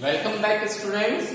Welcome back students.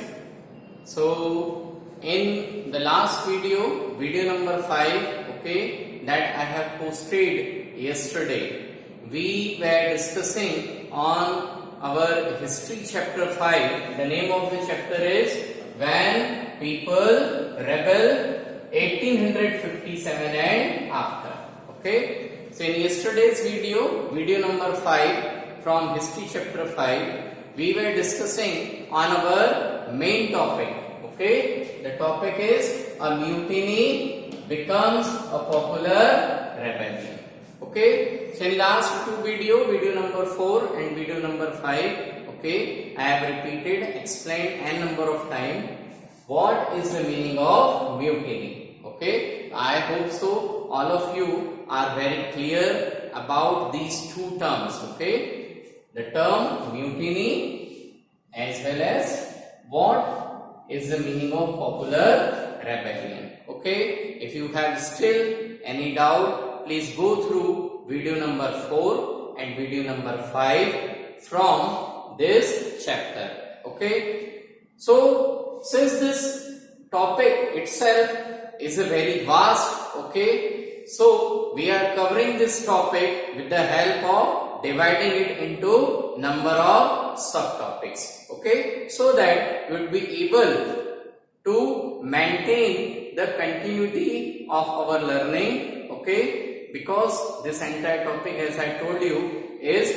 So in the last video number 5, okay, that I have posted yesterday, we were discussing on our history chapter 5. The name of the chapter is When People Rebel 1857 and After. Okay, so in yesterday's video number 5 from history chapter 5, we were discussing on our main topic. Okay, the topic is a mutiny becomes a popular rebellion. Okay, so in last two video number 4 and video number 5, okay, I have repeated, explained n number of times what is the meaning of mutiny. Okay, I hope so all of you are very clear about these two terms. Okay, the term mutiny as well as what is the meaning of popular rebellion. Okay, if you have still any doubt, please go through video number 4 and video number 5 from this chapter. Okay, so since this topic itself is a very vast, okay, so we are covering this topic with the help of dividing it into number of subtopics, okay, so that you would be able to maintain the continuity of our learning, okay, because this entire topic, as I told you, is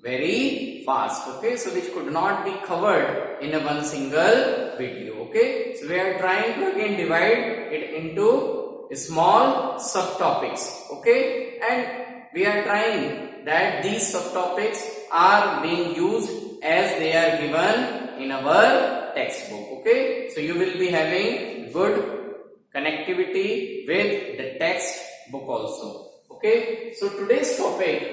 very fast, okay, so which could not be covered in a one single video. Okay, so we are trying to again divide it into small subtopics, okay, and we are trying that these subtopics are being used as they are given in our textbook. Okay, so you will be having good connectivity with the textbook also. Okay, so today's topic,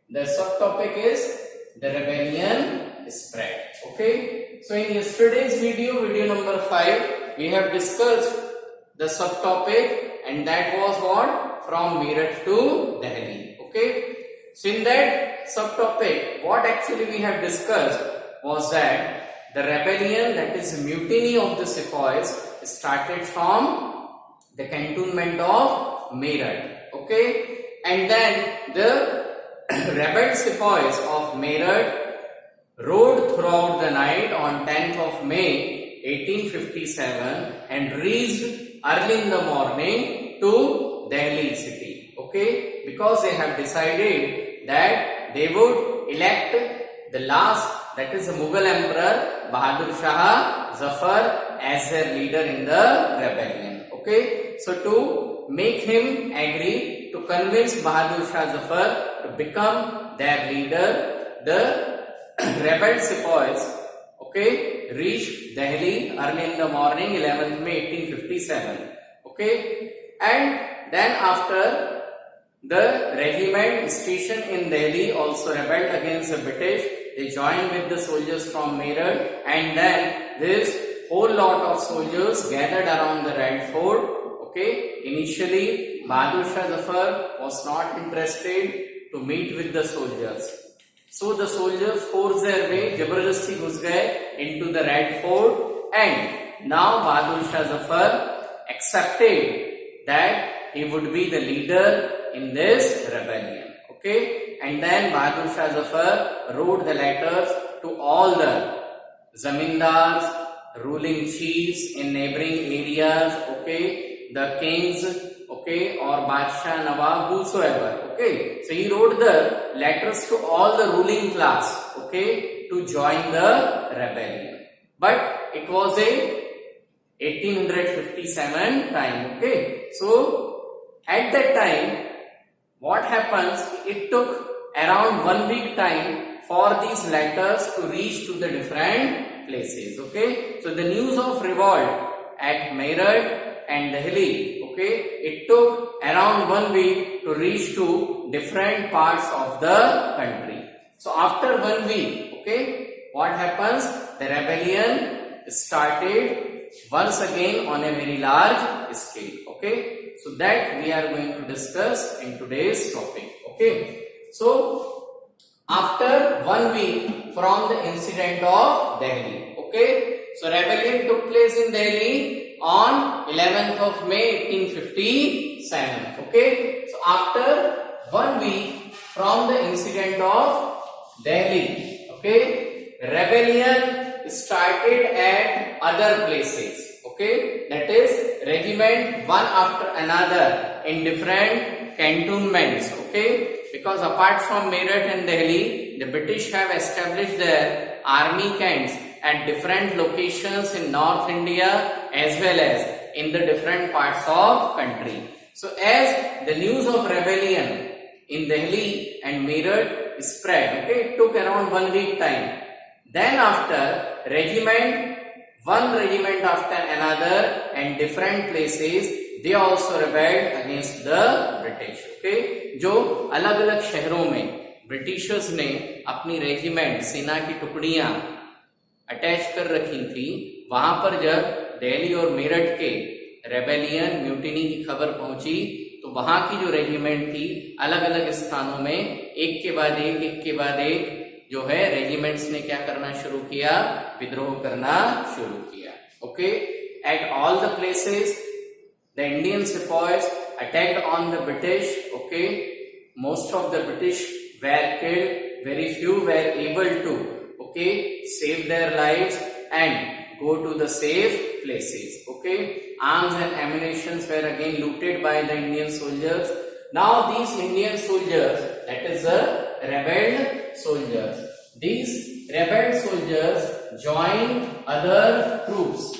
the subtopic is the rebellion spread. Okay, so in yesterday's video number 5, we have discussed the subtopic, and that was what? From Meerut to Delhi. Okay, so in that subtopic, what actually we have discussed was that the rebellion, that is mutiny of the sepoys, started from the cantonment of Meerut. Okay, and then the rebel sepoys of Meerut rode throughout the night on 10th of May 1857 and reached early in the morning to Delhi city. Okay, because they have decided that they would elect the last, that is the Mughal Emperor Bahadur Shah Zafar as their leader in the rebellion. Okay, so to make him agree, to convince Bahadur Shah Zafar to become their leader, the rebel sepoys, okay, reached Delhi early in the morning, 11th May 1857. Okay, and then after, the regiment stationed in Delhi also rebelled against the British. They joined with the soldiers from Meerut, and then this whole lot of soldiers gathered around the Red Fort. Okay, initially Bahadur Shah Zafar was not interested to meet with the soldiers. So the soldiers forced their way, जबरदस्ती घुस गए into the Red Fort, and now Bahadur Shah Zafar accepted that he would be the leader in this rebellion. Okay, and then Bahadur Shah Zafar wrote the letters to all the zamindars, ruling chiefs in neighboring areas, okay, the kings, okay, or Badshah, Nawab, whosoever. Okay, so he wrote the letters to all the ruling class, okay, to join the rebellion. But it was a 1857 time. Okay, so at that time, what happens, it took around 1 week time for these letters to reach to the different places. Okay, so the news of revolt at Meerut and Delhi, okay, it took around 1 week to reach to different parts of the country. So after 1 week, okay, what happens, the rebellion started once again on a very large scale. Okay, so that we are going to discuss in today's topic. Okay, so after 1 week from the incident of Delhi. Okay, so rebellion took place in Delhi on 11th of May 1857. Okay, so after 1 week from the incident of Delhi, okay, rebellion started at other places. Okay, that is regiment one after another in different cantonments. Okay, because apart from Meerut and Delhi, the British have established their army camps at different locations in North India as well as in the different parts of country. So as the news of rebellion in Delhi and Meerut spread, okay, it took around 1 week time. Then after one regiment after another and different places, they also rebelled against the British. Okay, जो अलग अलग शहरों में Britishers ने अपनी regiment सेना की टुकड़ियां attach कर रखी थी, वहां पर जब दिल्ली और मेरठ के रेबेलियन म्यूटिनी की खबर पहुंची तो वहां की जो रेजिमेंट थी अलग अलग स्थानों में एक के बाद एक जो है रेजिमेंट्स ने क्या करना शुरू किया, विद्रोह करना शुरू किया. Okay, at all the places the Indian sepoys attacked on the British. Okay, most of the British were killed, very few were able to, okay, save their lives and go to the safe places. Okay, arms and ammunitions were again looted by the Indian soldiers. Now these Indian soldiers, that is the rebelled soldiers, these rebelled soldiers joined other troops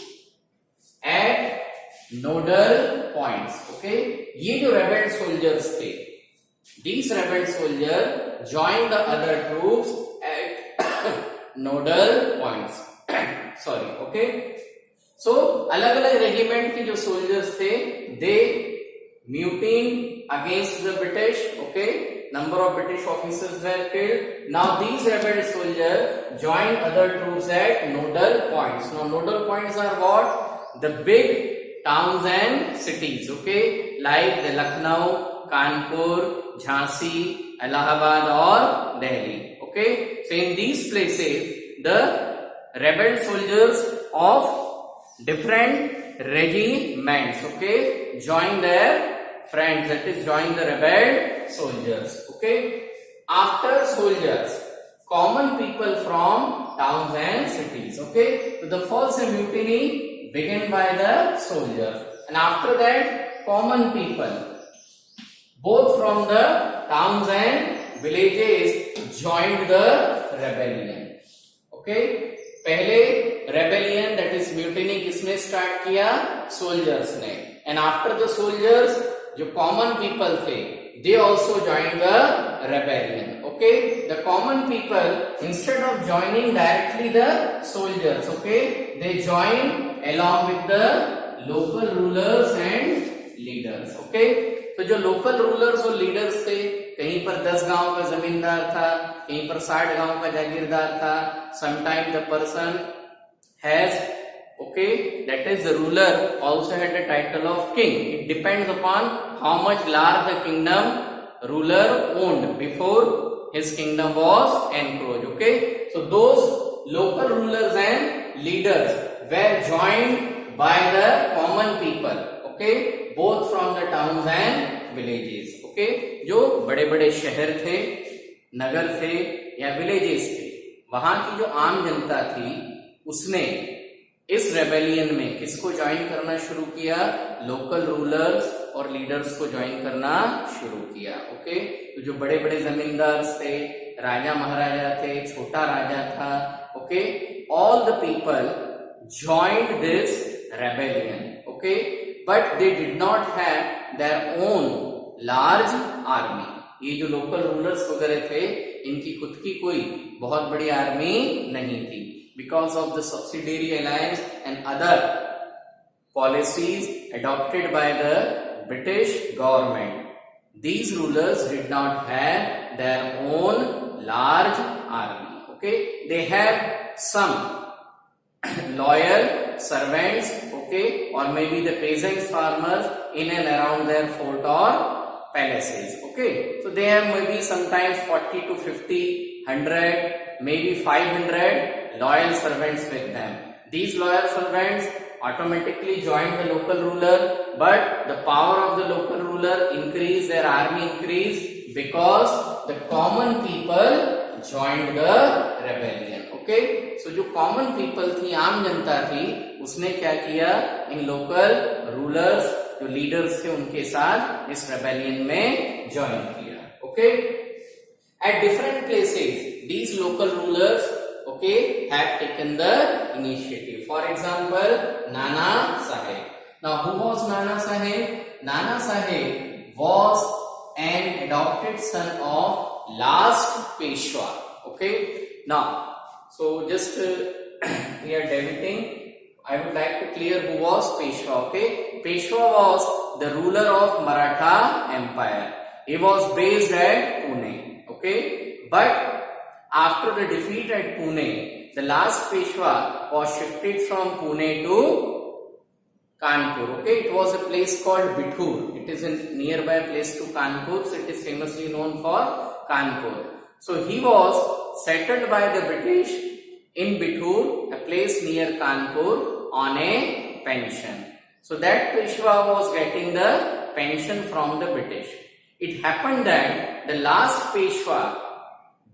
at nodal points. Okay, ये जो rebelled soldiers थे, these rebel soldiers joined the other troops at nodal points. Sorry, okay. So अलग अलग regiment के जो soldiers थे, they mutined against the British. Okay, number of British officers were killed. Now these rebel soldiers joined other troops at nodal points. Now nodal points are what? The big towns and cities. Okay, like the Lucknow, Kanpur, Jhansi, Allahabad or Delhi. Okay, so in these places the rebel soldiers of different regiments, okay, join their friends, that is join the rebel soldiers. Okay, after soldiers, common people from towns and cities. Okay, so the first mutiny began by the soldiers, and after that common people both from the towns and villages joined the rebellion. Okay, पहले rebellion, that is mutiny, किसने start किया? Soldiers ने. And after the soldiers जो common people थे, they also joined the rebellion. Okay, the common people, instead of joining directly the soldiers, okay, they joined along with the local rulers and leaders. Okay, तो जो local rulers और leaders थे, कहीं पर 10 गांव का जमींदार था, कहीं पर 60 गांव का जागीरदार था. Sometime the person has, okay, that is the ruler also had the title of king. It depends upon how much large the kingdom ruler owned before his kingdom was encroached. Okay, so those local rulers and leaders were joined by the common people. Okay, both from the towns and villages. Okay, जो बड़े बड़े शहर थे, नगर थे या villages थे, वहां की जो आम जनता थी उसने इस रेबेलियन में किसको ज्वाइन करना शुरू किया? लोकल रूलर्स और लीडर्स को ज्वाइन करना शुरू किया. ओके, तो जो बड़े बड़े जमींदार थे, राजा महाराजा थे, छोटा राजा था, okay, all the people joined this rebellion. Okay, but they did not have their own large army. ये जो लोकल रूलर्स वगैरह थे, इनकी खुद की कोई बहुत बड़ी आर्मी नहीं थी. Because of the subsidiary alliance and other policies adopted by the British government, these rulers did not have their own large army. Okay, they had some loyal servants, okay, or maybe the peasants, farmers in and around their fort or palaces. Okay, so they have maybe sometimes 40 to 50, 100, maybe 500 loyal servants with them. These loyal servants automatically joined the local ruler, but the power of the local ruler increased, their army increased because the common people joined the rebellion. Okay, so जो common people थी, आम जनता थी, उसने क्या किया, इन local rulers जो leaders थे उनके साथ इस rebellion में join किया. Okay, at different places these local rulers, okay, have taken the initiative. For example, Nana Saheb. Now, who was Nana Saheb? Nana Saheb was an adopted son of last Peshwa. Okay. Now, so just we are debating. I would like to clear who was Peshwa. Okay. Peshwa was the ruler of Maratha Empire. He was based at Pune. Okay. But after the defeat at Pune, the last Peshwa was shifted from Pune to Kanpur. Okay, it was a place called Bithur. It is a nearby place to Kanpur, so it is famously known for Kanpur. So he was settled by the British in Bithur, a place near Kanpur, on a pension. So that Peshwa was getting the pension from the British. It happened that the last Peshwa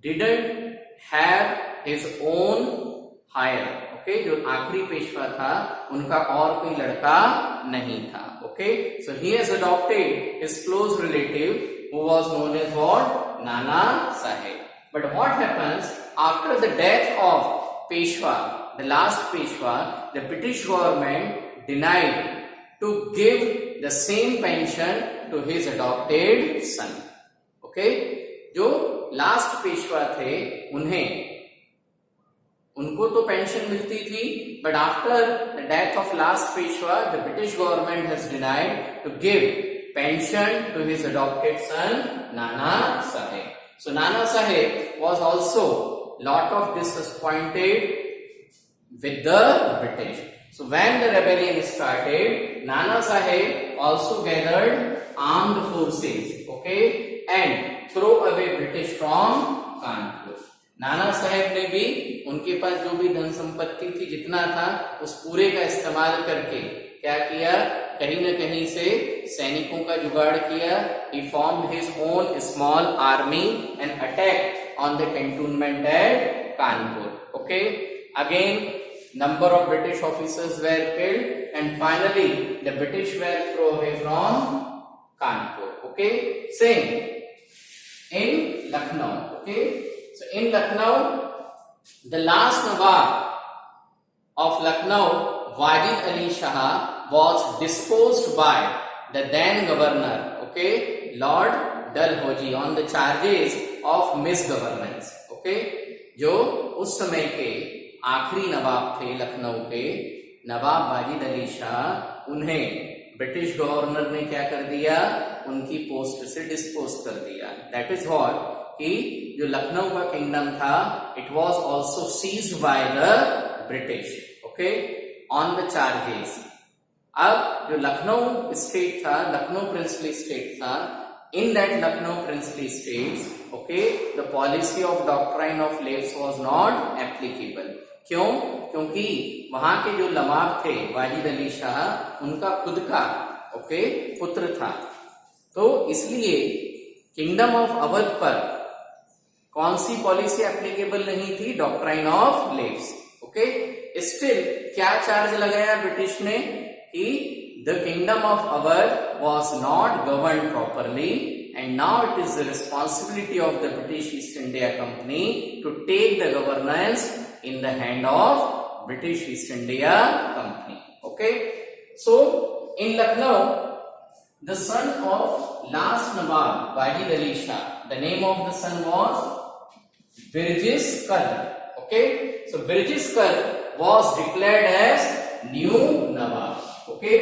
didn't have his own heir. Okay, जो आखिरी पेशवा था उनका और कोई लड़का नहीं था. Okay, so he has adopted his close relative who was known as what? Nana Saheb. But what happens after the death of Peshwa, the last Peshwa, the British government denied to give the same pension to his adopted son. Okay, जो last Peshwa थे उनको तो pension मिलती थी, but after the death of last Peshwa the British government has denied to give pension to his adopted son Nana Saheb. So Nana Saheb was also lot of disappointed with the British. So when the rebellion started, Nana Saheb also gathered armed forces, okay, and throw away British from Kanpur. Nana Saheb ने भी उनके पास जो भी धन संपत्ति थी जितना था उस पूरे का इस्तेमाल करके क्या किया, कहीं न कहीं से सैनिकों का जुगाड़ किया. He formed his own small army and attacked on the cantonment at Kanpur. Okay, again number of British officers were killed and finally the British were thrown away from Kanpur. Okay, same in Lucknow. Okay, so in Lucknow the last Nawab of Lucknow, Wajid Ali Shah, was disposed by the then governor, okay, Lord Dalhousie, on the charges of misgovernance. Okay, जो उस समय के आखिरी नवाब थे लखनऊ के, नवाब वाजिद अली शाह, उन्हें British governor ने क्या कर दिया, उनकी पोस्ट से डिस्पोज कर दिया. दैट इज व्हाट कि जो लखनऊ का किंगडम था it was also seized by the British. Okay, on the charges. अब जो लखनऊ स्टेट था, लखनऊ प्रिंसली स्टेट था, in that Lucknow princely states, okay, the policy of doctrine of levies was not applicable. क्यों? क्योंकि वहां के जो नवाब थे वाजिद अली शाह, उनका खुद का ओके पुत्र था, तो इसलिए किंगडम ऑफ अवध पर कौन सी पॉलिसी एप्लीकेबल नहीं थी, doctrine of leaves. Okay, still क्या चार्ज लगाया ब्रिटिश ने कि the kingdom of Awadh was not governed properly and now it is the responsibility of the British East India Company to take the governance in the hand of British East India Company. Okay, so in Lucknow the son of last Nawab Wajid Ali Shah, the name of the son was Birjis Qadr. Okay, so Birjis Qadr was declared as new Nawab. Okay,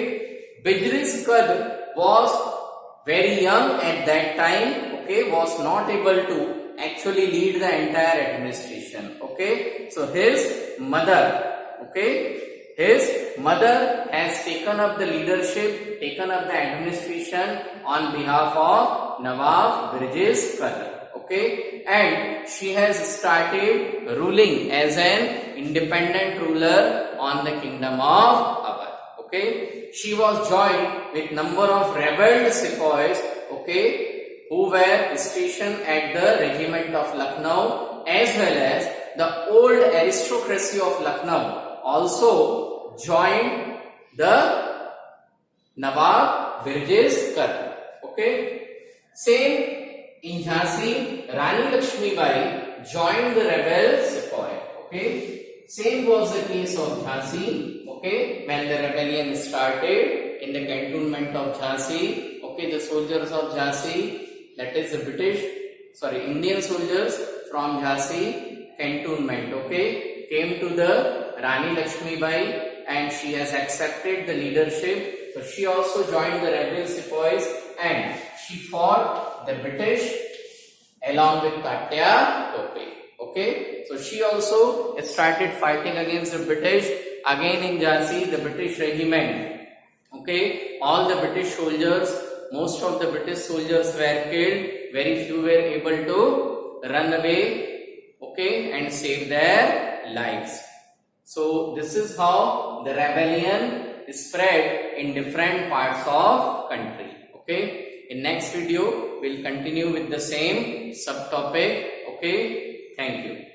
Birjis Qadr was very young at that time, okay, was not able to actually lead the entire administration. Okay, so his mother, okay, his mother has taken up the leadership, taken up the administration on behalf of Nawab British Qadr. Okay, and she has started ruling as an independent ruler on the kingdom of Awadh. Okay, she was joined with number of rebel sepoys, okay, who were stationed at the regiment of Lucknow, as well as the old aristocracy of Lucknow also joined the Nawab British Qadr. Okay, same in Jhansi, Rani Lakshmibai joined the rebel sepoy. Okay, same was the case of Jhansi. Okay, when the rebellion started in the cantonment of Jhansi. Okay, the soldiers of Jhansi, that is the Indian soldiers from Jhansi cantonment. Okay, came to the Rani Lakshmibai and she has accepted the leadership. So she also joined the rebel sepoys and she fought the British along with Tatya Tope. Okay, so she also started fighting against the British again in Jhansi, the British regiment. Okay, all the British soldiers, most of the British soldiers were killed. Very few were able to run away. Okay, and save their lives. So this is how the rebellion spread in different parts of country. Okay. In next video, we'll continue with the same subtopic. Okay. Thank you.